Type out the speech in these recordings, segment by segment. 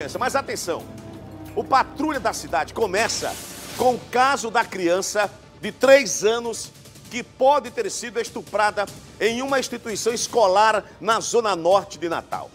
licença, mas atenção. O Patrulha da Cidade começa com o caso da criança de 3 anos que pode ter sido estuprada em uma instituição escolar na zona norte de Natal.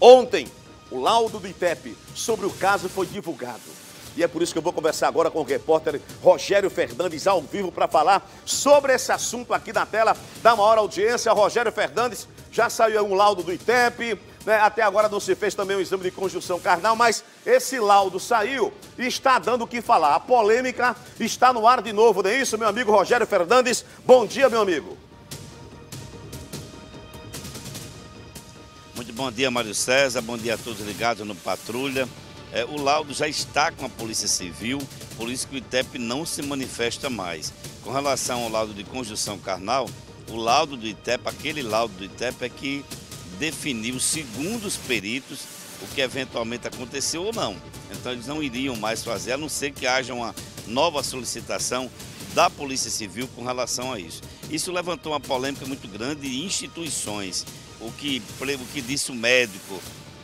Ontem, o laudo do ITEP sobre o caso foi divulgado. E é por isso que eu vou conversar agora com o repórter Rogério Fernandes, ao vivo, para falar sobre esse assunto aqui na tela da maior audiência. Rogério Fernandes, já saiu um laudo do ITEP, né? Até agora não se fez também um exame de conjunção carnal, mas esse laudo saiu e está dando o que falar. A polêmica está no ar de novo, não é isso, meu amigo Rogério Fernandes? Bom dia, meu amigo. Muito bom dia, Mário César, bom dia a todos ligados no Patrulha. O laudo já está com a Polícia Civil, por isso que o ITEP não se manifesta mais. Com relação ao laudo de conjunção carnal, o laudo do ITEP, aquele laudo do ITEP é que definiu, segundo os peritos, o que eventualmente aconteceu ou não. Então eles não iriam mais fazer, a não ser que haja uma nova solicitação da Polícia Civil com relação a isso. Isso levantou uma polêmica muito grande de instituições. O que disse o médico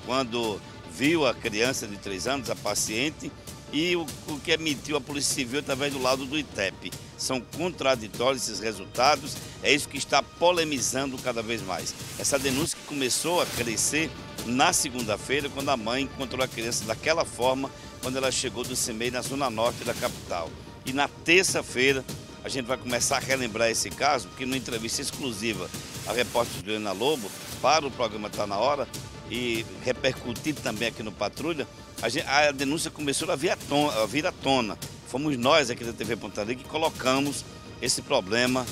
quando viu a criança de 3 anos, a paciente, e o que emitiu a Polícia Civil através do laudo do ITEP. São contraditórios esses resultados, é isso que está polemizando cada vez mais. Essa denúncia que começou a crescer na segunda-feira, quando a mãe encontrou a criança daquela forma, quando ela chegou do CIMEI na zona norte da capital. E na terça-feira, a gente vai começar a relembrar esse caso, porque numa entrevista exclusiva, a repórter Juliana Lobo, para o programa Tá Na Hora, e repercutido também aqui no Patrulha, a denúncia começou a vir à tona. Fomos nós aqui da TV Ponta Rica que colocamos esse problema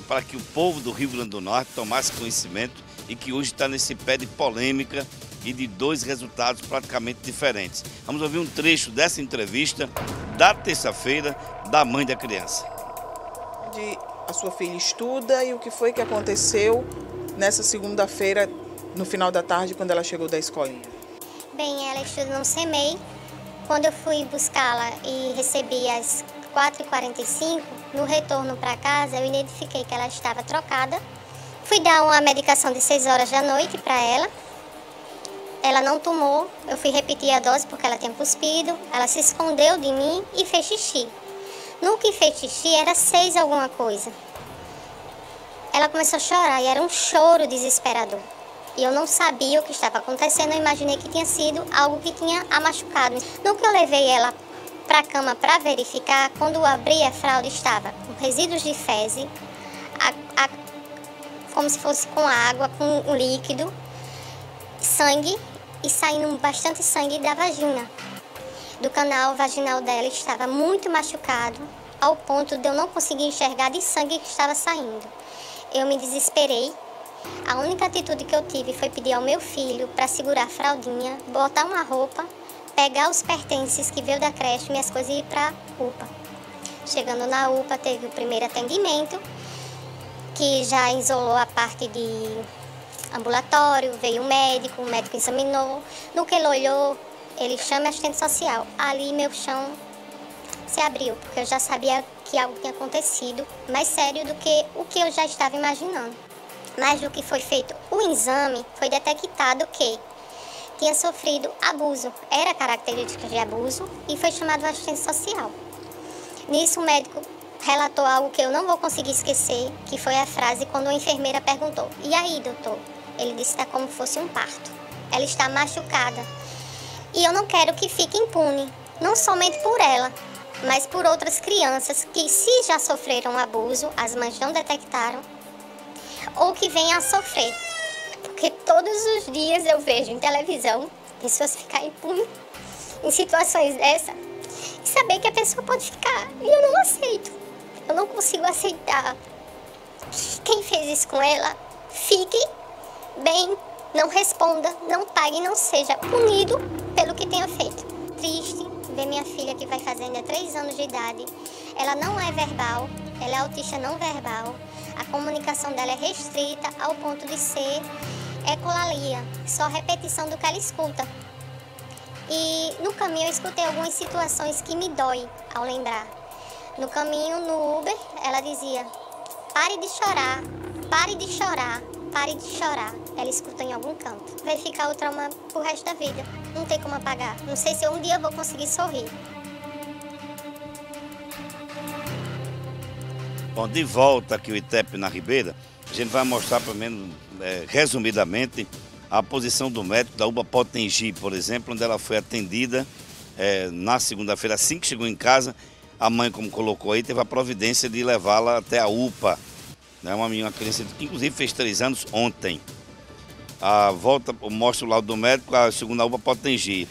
para que o povo do Rio Grande do Norte tomasse conhecimento e que hoje está nesse pé de polêmica e de 2 resultados praticamente diferentes. Vamos ouvir um trecho dessa entrevista da terça-feira da mãe da criança. A sua filha estuda e o que foi que aconteceu nessa segunda-feira, no final da tarde, quando ela chegou da escolinha? Bem, ela estuda no CIMEI. Quando eu fui buscá-la e recebi às 4h45, no retorno para casa, eu identifiquei que ela estava trocada. Fui dar uma medicação de 6 horas da noite para ela. Ela não tomou, eu fui repetir a dose porque ela tinha cuspido. Ela se escondeu de mim e fez xixi. No que fez xixi era 6 alguma coisa. Ela começou a chorar e era um choro desesperador. E eu não sabia o que estava acontecendo, eu imaginei que tinha sido algo que tinha a machucado. No que eu levei ela para a cama para verificar, quando eu abri a fralda estava com resíduos de fezes, como se fosse com água, com um líquido, sangue e saindo bastante sangue da vagina. Do canal vaginal dela estava muito machucado, ao ponto de eu não conseguir enxergar de sangue que estava saindo. Eu me desesperei. A única atitude que eu tive foi pedir ao meu filho para segurar a fraldinha, botar uma roupa, pegar os pertences que veio da creche, minhas coisas e ir para a UPA. Chegando na UPA, teve o primeiro atendimento, que já isolou a parte de ambulatório, veio o médico examinou. No que ele olhou, ele chama a assistente social. Ali meu chão se abriu, porque eu já sabia que algo tinha acontecido, mais sério do que o que eu já estava imaginando. Mas do que foi feito o exame, foi detectado que tinha sofrido abuso, era característica de abuso e foi chamado assistente social. Nisso o médico relatou algo que eu não vou conseguir esquecer, que foi a frase quando a enfermeira perguntou: "E aí, doutor?" Ele disse que está como fosse um parto. Ela está machucada. E eu não quero que fique impune, não somente por ela, mas por outras crianças que, se já sofreram abuso, as mães não detectaram, ou que venham a sofrer. Porque todos os dias eu vejo em televisão pessoas ficarem impunes em situações dessa e saber que a pessoa pode ficar. E eu não aceito. Eu não consigo aceitar que quem fez isso com ela fique bem, não responda, não pague, não seja punido pelo que tenha feito. Triste ver minha filha, que vai fazer ainda 3 anos de idade. Ela não é verbal, ela é autista não verbal. A comunicação dela é restrita ao ponto de ser ecolalia, só repetição do que ela escuta. E no caminho eu escutei algumas situações que me dói ao lembrar. No caminho, no Uber, ela dizia: "Pare de chorar, pare de chorar, pare de chorar. Ela escutou em algum canto. Vai ficar o trauma pro resto da vida. Não tem como apagar. Não sei se um dia eu vou conseguir sorrir. Bom, de volta aqui o ITEP na Ribeira, a gente vai mostrar, pelo menos, resumidamente, a posição do médico da UPA Potengi, por exemplo, onde ela foi atendida na segunda-feira. Assim que chegou em casa, a mãe, como colocou aí, teve a providência de levá-la até a UPA. Uma criança que inclusive fez 3 anos ontem. A volta, mostra o laudo do médico, segundo a UPA Potengi.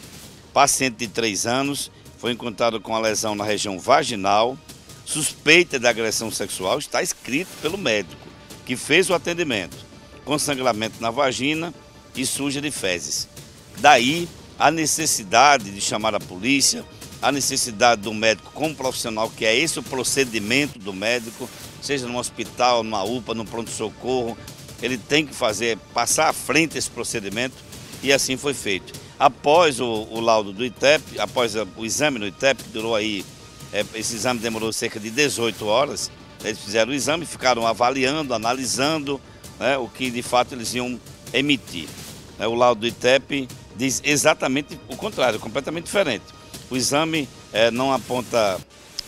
Paciente de 3 anos, foi encontrado com a lesão na região vaginal, suspeita de agressão sexual, está escrito pelo médico, que fez o atendimento, com sangramento na vagina e suja de fezes. Daí, a necessidade de chamar a polícia, a necessidade do médico como profissional, que é esse o procedimento do médico, seja no hospital, numa UPA, no pronto-socorro, ele tem que passar à frente esse procedimento, e assim foi feito. Após o laudo do ITEP, após o exame no ITEP, que durou aí, esse exame demorou cerca de 18 horas, eles fizeram o exame, ficaram avaliando, analisando, né, o que de fato eles iam emitir. O laudo do ITEP diz exatamente o contrário, completamente diferente. O exame não aponta,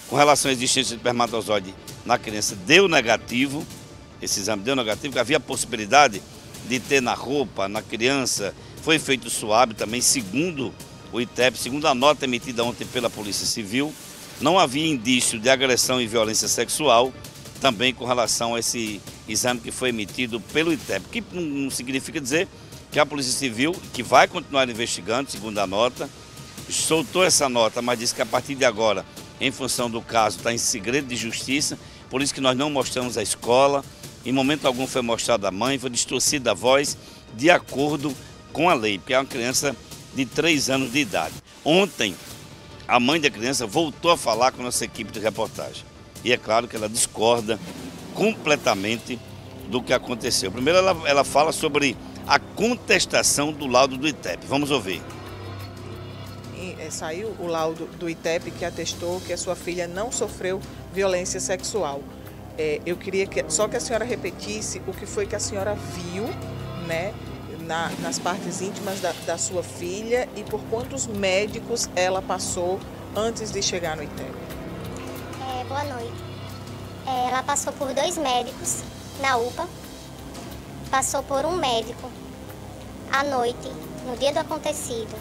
com relação à existência de espermatozoide na criança, deu negativo, esse exame deu negativo, havia a possibilidade de ter na roupa, na criança, foi feito suave também, segundo o ITEP, segundo a nota emitida ontem pela Polícia Civil, não havia indício de agressão e violência sexual, também com relação a esse exame que foi emitido pelo ITEP, que não significa dizer que a Polícia Civil, que vai continuar investigando, segundo a nota, soltou essa nota, mas disse que a partir de agora, em função do caso, está em segredo de justiça, por isso que nós não mostramos a escola, em momento algum foi mostrada a mãe, foi distorcida a voz, de acordo com a lei, porque é uma criança de 3 anos de idade. Ontem, a mãe da criança voltou a falar com a nossa equipe de reportagem. E é claro que ela discorda completamente do que aconteceu. Primeiro ela fala sobre a contestação do laudo do ITEP. Vamos ouvir. Saiu o laudo do ITEP que atestou que a sua filha não sofreu violência sexual. Eu queria só que a senhora repetisse o que foi que a senhora viu, né, nas partes íntimas da sua filha e por quantos médicos ela passou antes de chegar no ITEP. Boa noite. Ela passou por 2 médicos na UPA, passou por um médico à noite, no dia do acontecido,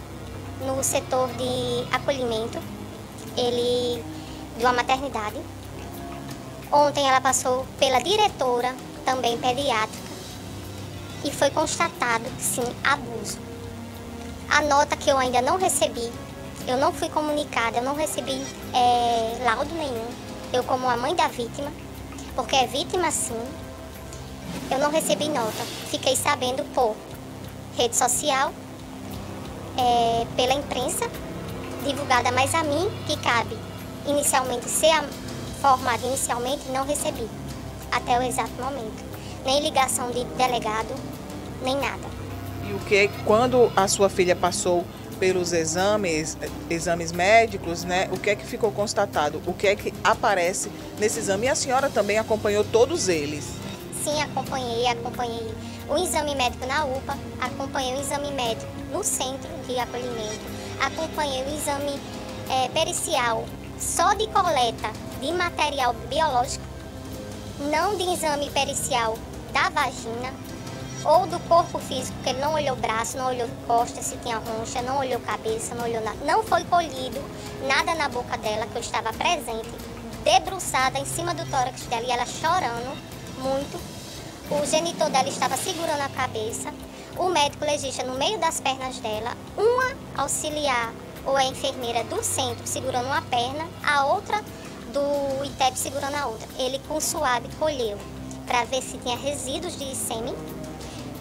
no setor de acolhimento, de uma maternidade. Ontem ela passou pela diretora, também pediátrica, e foi constatado, sim, abuso. A nota que eu ainda não recebi, eu não fui comunicada, eu não recebi laudo nenhum, eu como a mãe da vítima, porque é vítima sim, eu não recebi nota. Fiquei sabendo por rede social, pela imprensa, divulgada mais a mim, que cabe inicialmente ser formada inicialmente, não recebi, até o exato momento. Nem ligação de delegado, nem nada. E quando a sua filha passou pelos exames médicos, né, o que é que ficou constatado? O que é que aparece nesse exame? E a senhora também acompanhou todos eles? Sim, acompanhei o exame médico na UPA, acompanhei o exame médico no centro de acolhimento, acompanhei o exame pericial só de coleta de material biológico, não de exame pericial da vagina ou do corpo físico, porque ele não olhou braço, não olhou costas, se tinha roncha, não olhou cabeça, não olhou nada. Não foi colhido nada na boca dela, que eu estava presente, debruçada em cima do tórax dela e ela chorando muito. O genitor dela estava segurando a cabeça, o médico legista no meio das pernas dela, uma auxiliar ou a enfermeira do centro segurando uma perna, a outra do ITEP segurando a outra. Ele com suave colheu para ver se tinha resíduos de sêmen,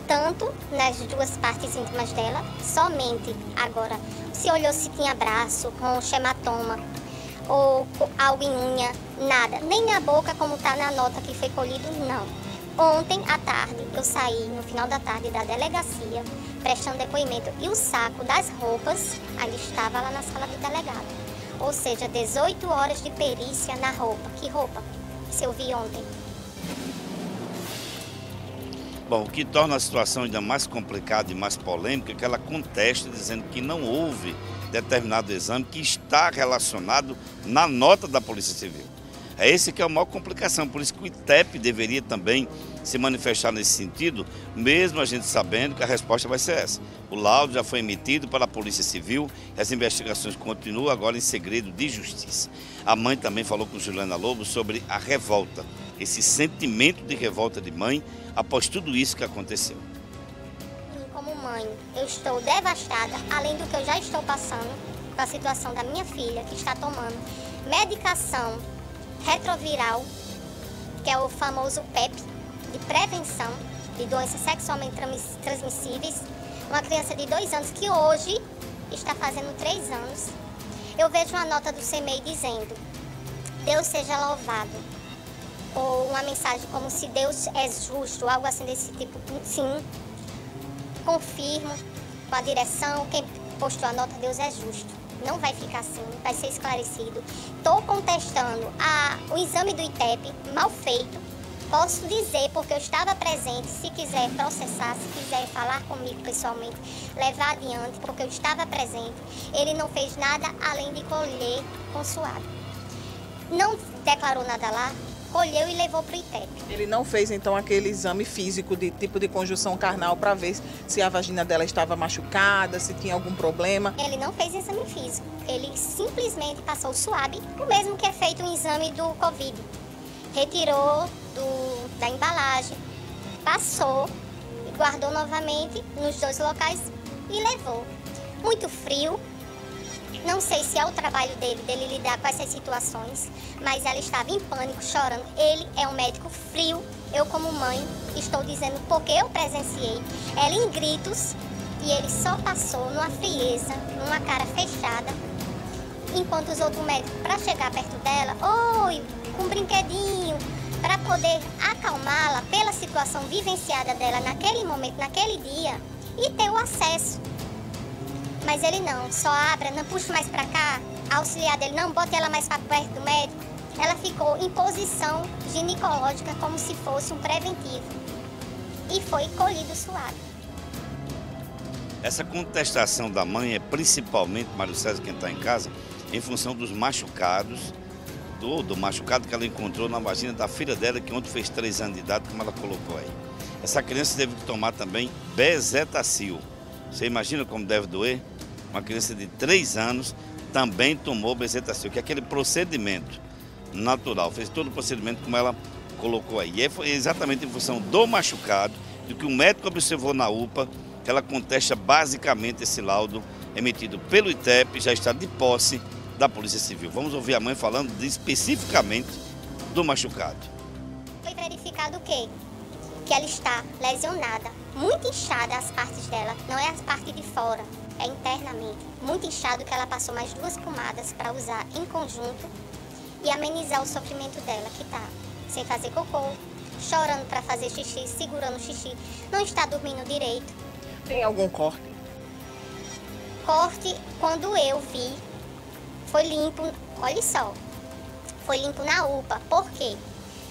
tanto nas 2 partes íntimas dela, somente. Agora, se olhou se tinha braço, roncha, hematoma ou algo em unha, nada. Nem na boca, como está na nota que foi colhido, não. Ontem à tarde, eu saí no final da tarde da delegacia, prestando depoimento, e o saco das roupas ainda estava lá na sala do delegado. Ou seja, 18 horas de perícia na roupa. Que roupa? Se eu vi ontem. Bom, o que torna a situação ainda mais complicada e mais polêmica é que ela contesta dizendo que não houve determinado exame que está relacionado na nota da Polícia Civil. É esse que é a maior complicação, por isso que o ITEP deveria também se manifestar nesse sentido, mesmo a gente sabendo que a resposta vai ser essa. O laudo já foi emitido para a Polícia Civil e as investigações continuam agora em segredo de justiça. A mãe também falou com Juliana Lobo sobre a revolta, esse sentimento de revolta de mãe após tudo isso que aconteceu. Como mãe, eu estou devastada, além do que eu já estou passando com a situação da minha filha, que está tomando medicação retroviral, que é o famoso PEP, de prevenção de doenças sexualmente transmissíveis. Uma criança de 2 anos que hoje está fazendo 3 anos. Eu vejo uma nota do CMEI dizendo: Deus seja louvado. Ou uma mensagem como se Deus é justo, algo assim desse tipo. Sim, confirmo com a direção, quem postou a nota, Deus é justo. Não vai ficar assim, vai ser esclarecido. Estou contestando o exame do ITEP mal feito. Posso dizer, porque eu estava presente, se quiser processar, se quiser falar comigo pessoalmente, levar adiante, porque eu estava presente. Ele não fez nada além de colher com suave. Não declarou nada lá, colheu e levou para o ITEP. Ele não fez, então, aquele exame físico de tipo de conjunção carnal para ver se a vagina dela estava machucada, se tinha algum problema? Ele não fez exame físico. Ele simplesmente passou o suave, o mesmo que é feito um exame do Covid. Retirou da embalagem, passou e guardou novamente nos 2 locais e levou. Muito frio. Não sei se é o trabalho dele lidar com essas situações, mas ela estava em pânico, chorando. Ele é um médico frio. Eu, como mãe, estou dizendo porque eu presenciei. Ela em gritos e ele só passou numa frieza, numa cara fechada, enquanto os outros médicos, para chegar perto dela, com um brinquedinho, para poder acalmá-la pela situação vivenciada dela naquele momento, naquele dia, e ter o acesso. Mas ele não, só abra, não puxa mais para cá, a auxiliar dele, não, bote ela mais para perto do médico. Ela ficou em posição ginecológica como se fosse um preventivo. E foi colhido suave. Essa contestação da mãe é principalmente, Mário César, quem está em casa, em função dos machucados, do machucado que ela encontrou na vagina da filha dela, que ontem fez 3 anos de idade, como ela colocou aí. Essa criança teve que tomar também bezetacil. Você imagina como deve doer? Uma criança de 3 anos também tomou bezetacil, que é aquele procedimento natural. Fez todo o procedimento como ela colocou aí. E foi exatamente em função do machucado, do que o médico observou na UPA, que ela contesta basicamente esse laudo emitido pelo ITEP, já está de posse da Polícia Civil. Vamos ouvir a mãe falando especificamente do machucado. Foi verificado o quê? Que ela está lesionada, muito inchada as partes dela, não é a parte de fora, é internamente. Muito inchado, que ela passou mais 2 pomadas para usar em conjunto e amenizar o sofrimento dela, que está sem fazer cocô, chorando para fazer xixi, segurando o xixi, não está dormindo direito. Tem algum corte? Corte, quando eu vi, foi limpo, olha só, foi limpo na UPA. Por quê?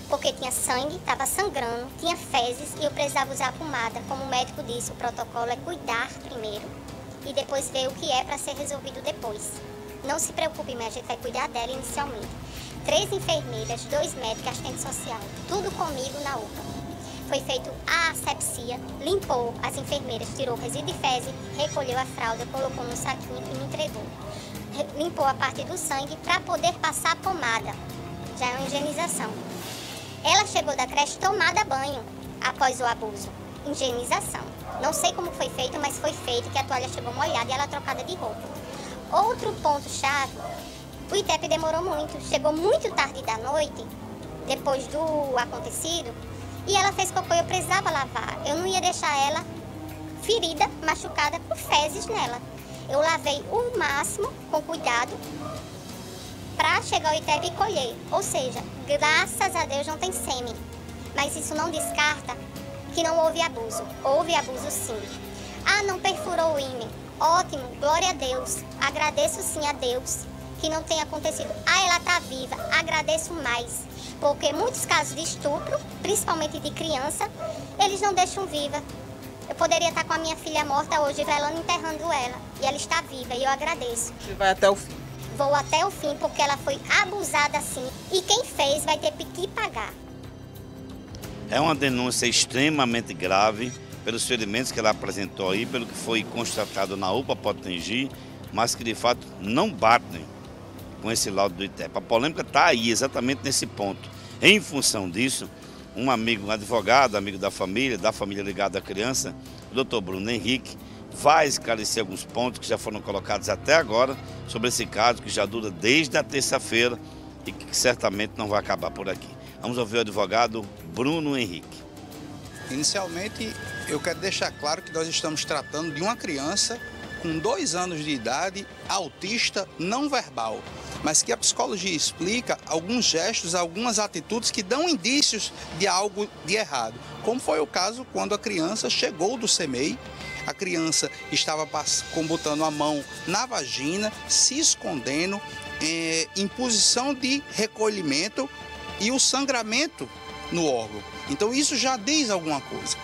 Porque tinha sangue, estava sangrando, tinha fezes e eu precisava usar a pomada. Como o médico disse, o protocolo é cuidar primeiro e depois ver o que é para ser resolvido depois. Não se preocupe, mas a gente vai cuidar dela inicialmente. 3 enfermeiras, 2 médicos, assistente social, tudo comigo na UPA. Foi feito a asepsia, limpou as enfermeiras, tirou o resíduo de fezes, recolheu a fralda, colocou no saquinho e me entregou. Limpou a parte do sangue para poder passar a pomada. Já é uma higienização. Ela chegou da creche tomada banho após o abuso. Higienização. Não sei como foi feito, mas foi feito, que a toalha chegou molhada e ela trocada de roupa. Outro ponto-chave, o ITEP demorou muito. Chegou muito tarde da noite, depois do acontecido, e ela fez cocô e eu precisava lavar. Eu não ia deixar ela ferida, machucada, com fezes nela. Eu lavei o máximo, com cuidado, para chegar ao ITEP e colher. Ou seja, graças a Deus não tem sêmen. Mas isso não descarta que não houve abuso. Houve abuso sim. Não perfurou o ímã. Ótimo, glória a Deus. Agradeço sim a Deus que não tenha acontecido. Ah, ela está viva, agradeço mais. Porque muitos casos de estupro, principalmente de criança, eles não deixam viva. Eu poderia estar com a minha filha morta hoje, velando, enterrando ela. E ela está viva e eu agradeço. Você vai até o fim. Vou até o fim porque ela foi abusada assim. E quem fez vai ter que pagar. É uma denúncia extremamente grave pelos ferimentos que ela apresentou aí, pelo que foi constatado na UPA Potengi, mas que de fato não batem com esse laudo do ITEP. A polêmica está aí, exatamente nesse ponto. Em função disso, um amigo, um advogado, amigo da família ligada à criança, o doutor Bruno Henrique, vai esclarecer alguns pontos que já foram colocados até agora sobre esse caso, que já dura desde a terça-feira e que certamente não vai acabar por aqui. Vamos ouvir o advogado Bruno Henrique. Inicialmente, eu quero deixar claro que nós estamos tratando de uma criança com 2 anos de idade, autista, não verbal, mas que a psicologia explica alguns gestos, algumas atitudes que dão indícios de algo de errado, como foi o caso quando a criança chegou do CEMEI. A criança estava botando a mão na vagina, se escondendo, em posição de recolhimento e o sangramento no órgão. Então isso já diz alguma coisa.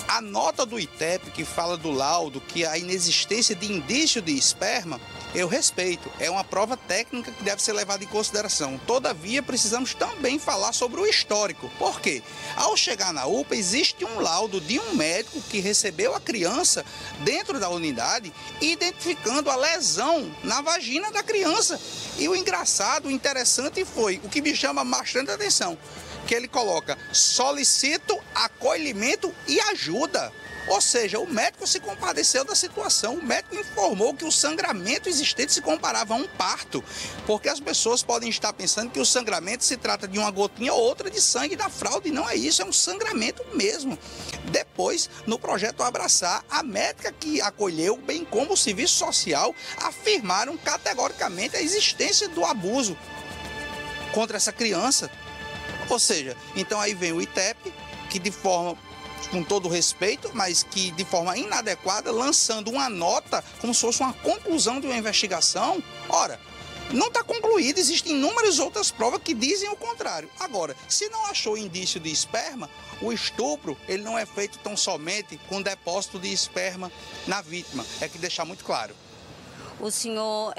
A nota do ITEP que fala do laudo, que a inexistência de indício de esperma, eu respeito. É uma prova técnica que deve ser levada em consideração. Todavia, precisamos também falar sobre o histórico. Por quê? Ao chegar na UPA, existe um laudo de um médico que recebeu a criança dentro da unidade, identificando a lesão na vagina da criança. E o engraçado, o interessante foi, o que me chama bastante atenção, que ele coloca: solicito acolhimento e ajuda. Ou seja, o médico se compadeceu da situação, o médico informou que o sangramento existente se comparava a um parto, porque as pessoas podem estar pensando que o sangramento se trata de uma gotinha ou outra de sangue da fralda, e não é isso, é um sangramento mesmo. Depois, no projeto Abraçar, a médica que acolheu, bem como o serviço social, afirmaram categoricamente a existência do abuso contra essa criança. Ou seja, então aí vem o ITEP, que de forma, com todo respeito, mas que de forma inadequada, lançando uma nota como se fosse uma conclusão de uma investigação. Ora, não está concluída, existem inúmeras outras provas que dizem o contrário. Agora, se não achou indício de esperma, o estupro ele não é feito tão somente com depósito de esperma na vítima, é que deixar muito claro. O senhor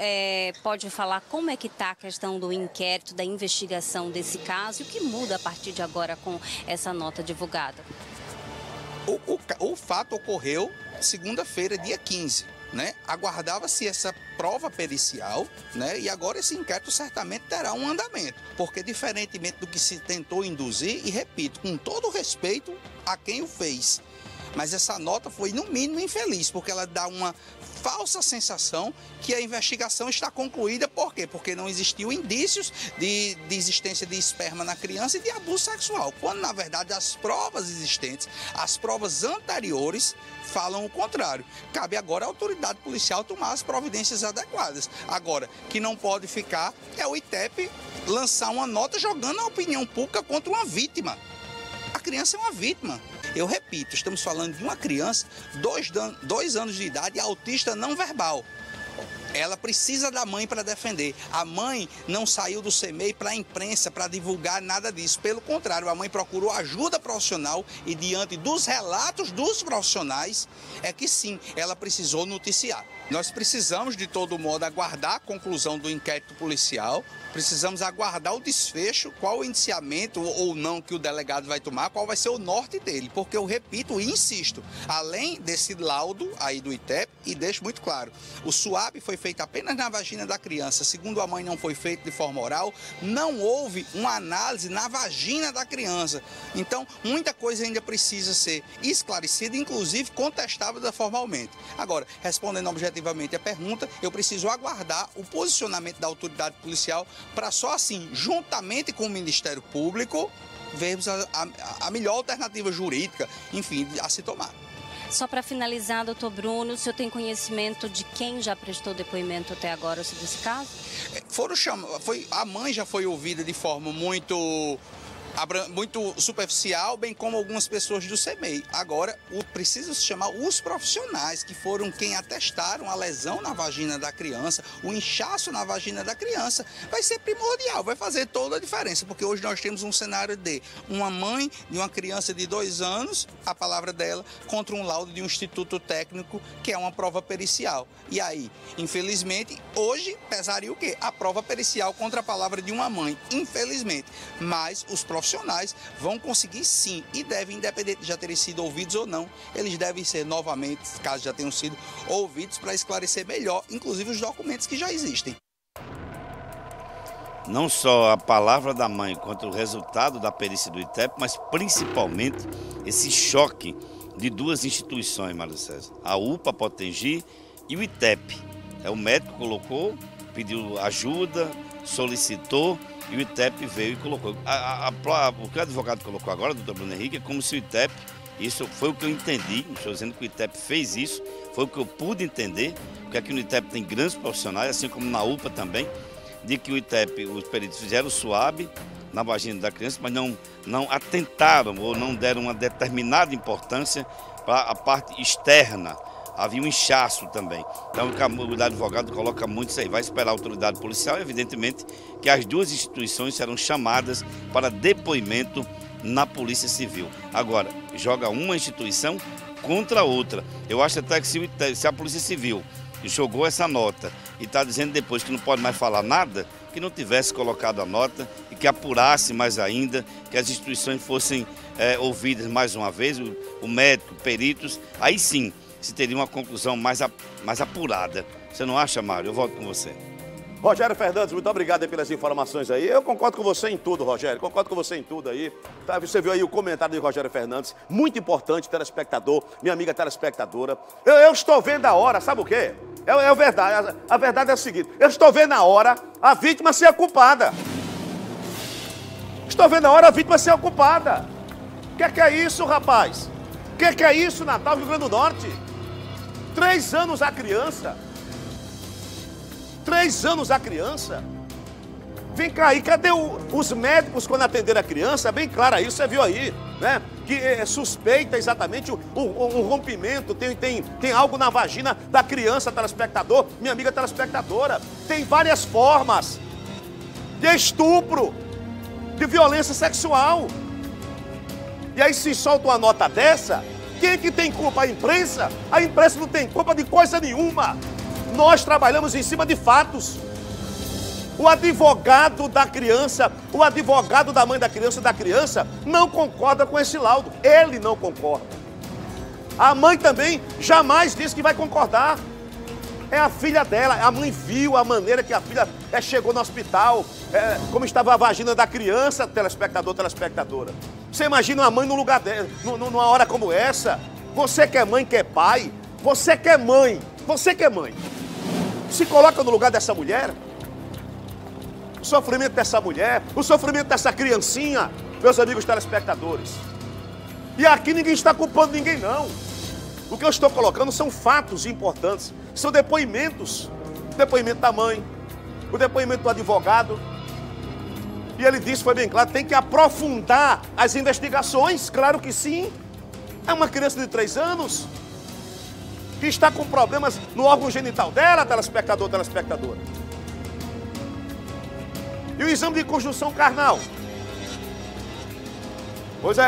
pode falar como é que está a questão do inquérito, da investigação desse caso e o que muda a partir de agora com essa nota divulgada? O fato ocorreu segunda-feira, dia 15, né? Aguardava-se essa prova pericial, né? E agora esse inquérito certamente terá um andamento, porque diferentemente do que se tentou induzir, e repito, com todo respeito a quem o fez, mas essa nota foi no mínimo infeliz, porque ela dá uma falsa sensação que a investigação está concluída. Por quê? Porque não existiu indícios de existência de esperma na criança e de abuso sexual, quando na verdade as provas existentes, as provas anteriores falam o contrário. Cabe agora à autoridade policial tomar as providências adequadas. Agora, que não pode ficar é o ITEP lançar uma nota jogando a opinião pública contra uma vítima. A criança é uma vítima. Eu repito, estamos falando de uma criança, 2 anos de idade, autista não verbal. Ela precisa da mãe para defender. A mãe não saiu do CEMEI para a imprensa, para divulgar nada disso. Pelo contrário, a mãe procurou ajuda profissional e diante dos relatos dos profissionais, é que sim, ela precisou noticiar. Nós precisamos, de todo modo, aguardar a conclusão do inquérito policial, precisamos aguardar o desfecho, qual o indiciamento ou não que o delegado vai tomar, qual vai ser o norte dele, porque eu repito e insisto, além desse laudo aí do ITEP, e deixo muito claro, o SUAB foi feito apenas na vagina da criança, segundo a mãe não foi feito de forma oral, não houve uma análise na vagina da criança, então muita coisa ainda precisa ser esclarecida, inclusive contestada formalmente. Agora, respondendo objetivamente a pergunta, eu preciso aguardar o posicionamento da autoridade policial para só assim, juntamente com o Ministério Público, vermos a melhor alternativa jurídica, enfim, a se tomar. Só para finalizar, doutor Bruno, o senhor tem conhecimento de quem já prestou depoimento até agora sobre esse caso? A mãe já foi ouvida de forma muito muito superficial, bem como algumas pessoas do CEMEI. Agora, precisa se chamar os profissionais, que foram quem atestaram a lesão na vagina da criança, o inchaço na vagina da criança. Vai ser primordial, vai fazer toda a diferença, porque hoje nós temos um cenário de uma mãe de uma criança de 2 anos, a palavra dela, contra um laudo de um instituto técnico, que é uma prova pericial. E aí, infelizmente, hoje pesaria o quê? A prova pericial contra a palavra de uma mãe, infelizmente. Mas os profissionais vão conseguir sim, e devem, independente de já terem sido ouvidos ou não, eles devem ser novamente, caso já tenham sido ouvidos, para esclarecer melhor, inclusive os documentos que já existem. Não só a palavra da mãe quanto o resultado da perícia do ITEP, mas principalmente esse choque de 2 instituições, Mário César, a UPA Potengi e o ITEP. O médico colocou, pediu ajuda, solicitou, e o ITEP veio e colocou. O que o advogado colocou agora, doutor Bruno Henrique, é como se o ITEP, isso foi o que eu entendi, não estou dizendo que o ITEP fez isso, foi o que eu pude entender, porque aqui no ITEP tem grandes profissionais, assim como na UPA também, de que o ITEP, os peritos fizeram o SUAB na vagina da criança, mas não atentaram ou não deram uma determinada importância para a parte externa. Havia um inchaço também. Então o advogado coloca muito isso aí. Vai esperar a autoridade policial, evidentemente, que as 2 instituições serão chamadas para depoimento na Polícia Civil. Agora, joga uma instituição contra a outra. Eu acho até que se a Polícia Civil jogou essa nota e está dizendo depois que não pode mais falar nada, que não tivesse colocado a nota e que apurasse mais ainda, que as instituições fossem ouvidas mais uma vez, o médico, peritos, aí sim se teria uma conclusão mais apurada. Você não acha, Mário? Eu volto com você. Rogério Fernandes, muito obrigado aí pelas informações aí. Eu concordo com você em tudo, Rogério. Concordo com você em tudo aí. Tá, você viu aí o comentário de Rogério Fernandes. Muito importante, telespectador, minha amiga telespectadora. Eu estou vendo a hora, sabe o quê? É verdade. A verdade é a seguinte. Eu estou vendo a hora a vítima ser culpada. Estou vendo a hora a vítima ser culpada. O que é isso, rapaz? O que é isso, Natal, Rio Grande do Norte? 3 anos a criança. 3 anos a criança. Vem cá aí, cadê os médicos quando atenderam a criança? É bem claro aí, você viu aí, né? Que suspeita exatamente um rompimento, tem algo na vagina da criança, telespectador, minha amiga telespectadora. Tem várias formas de estupro, de violência sexual. E aí se solta uma nota dessa, quem é que tem culpa? A imprensa? A imprensa não tem culpa de coisa nenhuma. Nós trabalhamos em cima de fatos. O advogado da criança, o advogado da mãe da criança não concorda com esse laudo. Ele não concorda. A mãe também jamais disse que vai concordar. É a filha dela, a mãe viu a maneira que a filha chegou no hospital, como estava a vagina da criança, telespectador, telespectadora. Você imagina uma mãe num lugar numa hora como essa? Você que é mãe, que é pai, você que é mãe, se coloca no lugar dessa mulher, o sofrimento dessa mulher, o sofrimento dessa criancinha, meus amigos telespectadores. E aqui ninguém está culpando ninguém, não. O que eu estou colocando são fatos importantes, são depoimentos. O depoimento da mãe, o depoimento do advogado. E ele disse, foi bem claro, tem que aprofundar as investigações, claro que sim. É uma criança de 3 anos que está com problemas no órgão genital dela, telespectador, telespectadora. E o exame de conjunção carnal? Pois é.